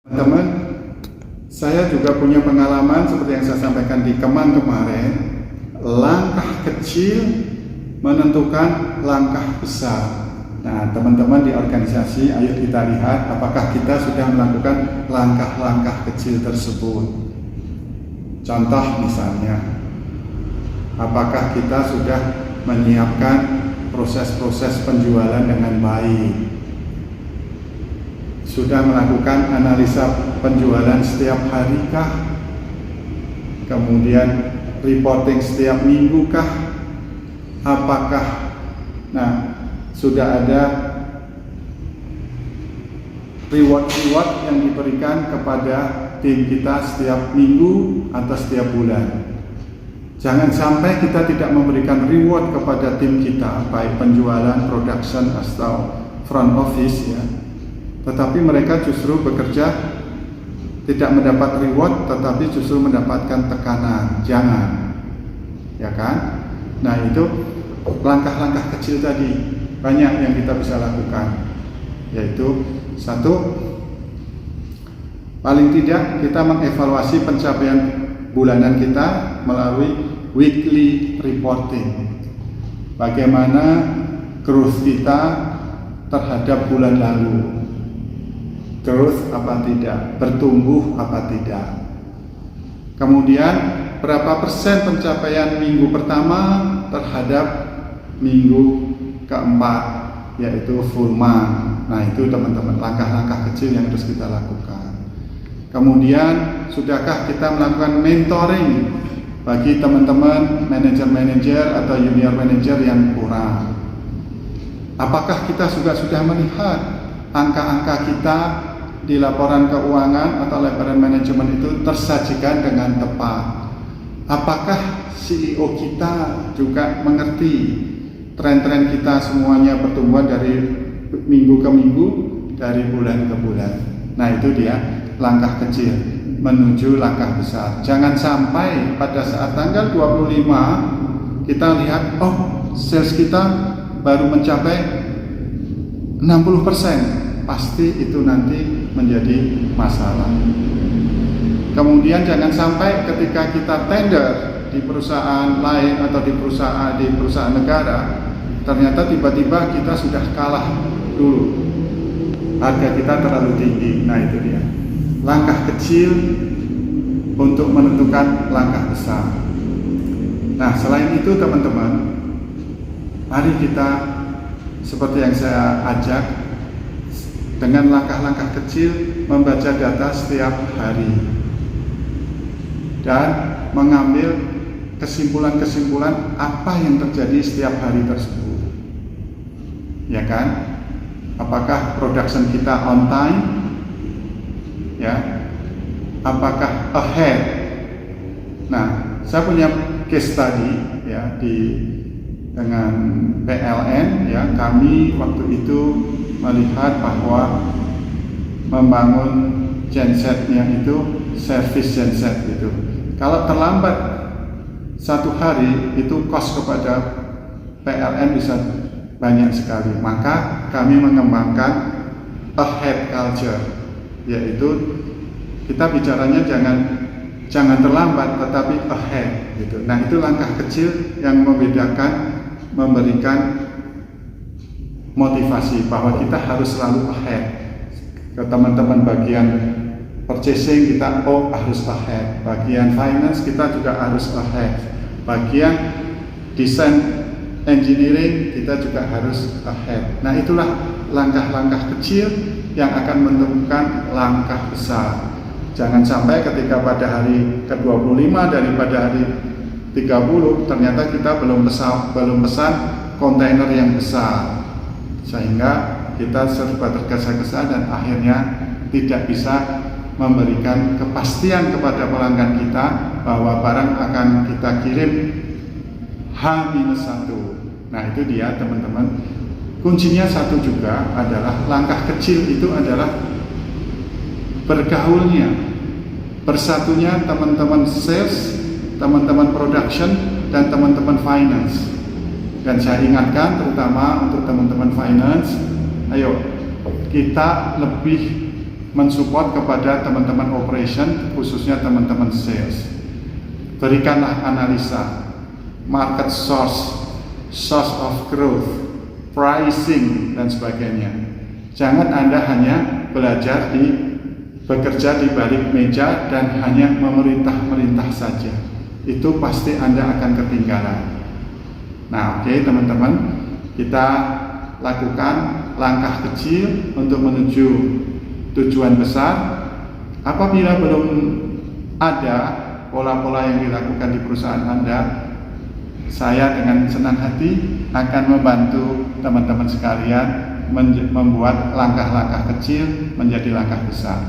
Teman-teman, saya juga punya pengalaman seperti yang saya sampaikan di Kemang kemarin. Langkah kecil menentukan langkah besar. Nah, teman-teman di organisasi, ayo kita lihat apakah kita sudah melakukan langkah-langkah kecil tersebut. Contoh misalnya, apakah kita sudah menyiapkan proses-proses penjualan dengan baik? Sudah melakukan analisa penjualan setiap hari kah? Kemudian reporting setiap minggu kah? Apakah sudah ada reward yang diberikan kepada tim kita setiap minggu atau setiap bulan? Jangan sampai kita tidak memberikan reward kepada tim kita, baik penjualan, production atau front office ya. Tetapi mereka justru bekerja tidak mendapat reward, tetapi justru mendapatkan tekanan. Jangan, ya kan? Nah, itu langkah-langkah kecil tadi banyak yang kita bisa lakukan, yaitu satu, paling tidak kita mengevaluasi pencapaian bulanan kita melalui weekly reporting. Bagaimana growth kita terhadap bulan lalu, growth apa tidak, bertumbuh apa tidak. Kemudian berapa persen pencapaian minggu pertama terhadap minggu keempat, yaitu full month. Nah, itu teman-teman langkah-langkah kecil yang harus kita lakukan. Kemudian sudahkah kita melakukan mentoring bagi teman-teman manajer-manajer atau junior manager yang kurang? Apakah kita sudah melihat angka-angka kita di laporan keuangan atau laporan manajemen itu tersajikan dengan tepat? Apakah CEO kita juga mengerti tren-tren kita semuanya pertumbuhan dari minggu ke minggu, dari bulan ke bulan? Nah, itu dia langkah kecil menuju langkah besar. Jangan sampai pada saat tanggal 25 kita lihat, oh, sales kita baru mencapai 60%. Pasti itu nanti menjadi masalah. Kemudian jangan sampai ketika kita tender di perusahaan lain atau di perusahaan negara, ternyata tiba-tiba kita sudah kalah dulu, harga kita terlalu tinggi. Nah, itu dia langkah kecil untuk menentukan langkah besar. Nah, selain itu teman-teman, mari kita seperti yang saya ajak, dengan langkah-langkah kecil membaca data setiap hari dan mengambil kesimpulan-kesimpulan apa yang terjadi setiap hari tersebut, ya kan? Apakah production kita on time, ya? Apakah ahead? Nah, saya punya case study ya dengan PLN ya. Kami waktu itu melihat bahwa membangun gensetnya itu service genset itu, kalau terlambat satu hari itu cost kepada PLN bisa banyak sekali. Maka kami mengembangkan ahead culture, yaitu kita bicaranya jangan terlambat tetapi ahead gitu. Nah, itu langkah kecil yang memberikan motivasi bahwa kita harus selalu ahead. Ke teman-teman bagian purchasing kita harus ahead, bagian finance kita juga harus ahead, bagian design engineering kita juga harus ahead. Nah, itulah langkah-langkah kecil yang akan menentukan langkah besar. Jangan sampai ketika pada hari ke-25 daripada hari 30 ternyata kita belum pesan kontainer yang besar, sehingga kita serba tergesa-gesa dan akhirnya tidak bisa memberikan kepastian kepada pelanggan kita bahwa barang akan kita kirim H-1. Nah, itu dia teman-teman. Kuncinya satu juga adalah langkah kecil itu adalah bergaulnya, bersatunya teman-teman sales, teman-teman production, dan teman-teman finance. Dan saya ingatkan terutama untuk teman-teman finance, ayo kita lebih mensupport kepada teman-teman operation, khususnya teman-teman sales. Berikanlah analisa, market source, source of growth, pricing, dan sebagainya. Jangan Anda hanya bekerja di balik meja dan hanya memerintah-merintah saja. Itu pasti Anda akan ketinggalan. Nah, oke, teman-teman, kita lakukan langkah kecil untuk menuju tujuan besar. Apabila belum ada pola-pola yang dilakukan di perusahaan Anda, saya dengan senang hati akan membantu teman-teman sekalian membuat langkah-langkah kecil menjadi langkah besar.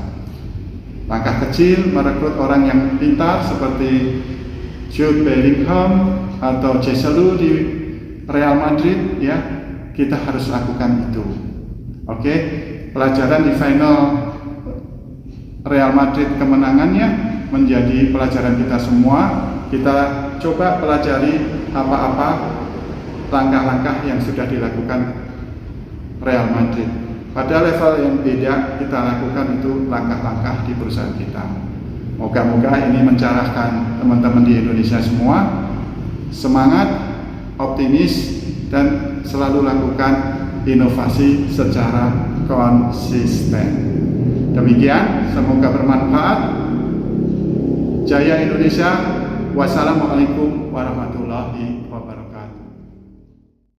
Langkah kecil merekrut orang yang pintar seperti Jude Bellingham atau Jesse Lou di Real Madrid, ya, kita harus lakukan itu. Oke, pelajaran di final Real Madrid kemenangannya menjadi pelajaran kita semua. Kita coba pelajari apa-apa langkah-langkah yang sudah dilakukan Real Madrid. Pada level yang beda kita lakukan itu langkah-langkah di perusahaan kita. Moga-moga ini mencerahkan teman-teman di Indonesia semua. Semangat, optimis, dan selalu lakukan inovasi secara konsisten. Demikian, semoga bermanfaat. Jaya Indonesia. Wassalamualaikum warahmatullahi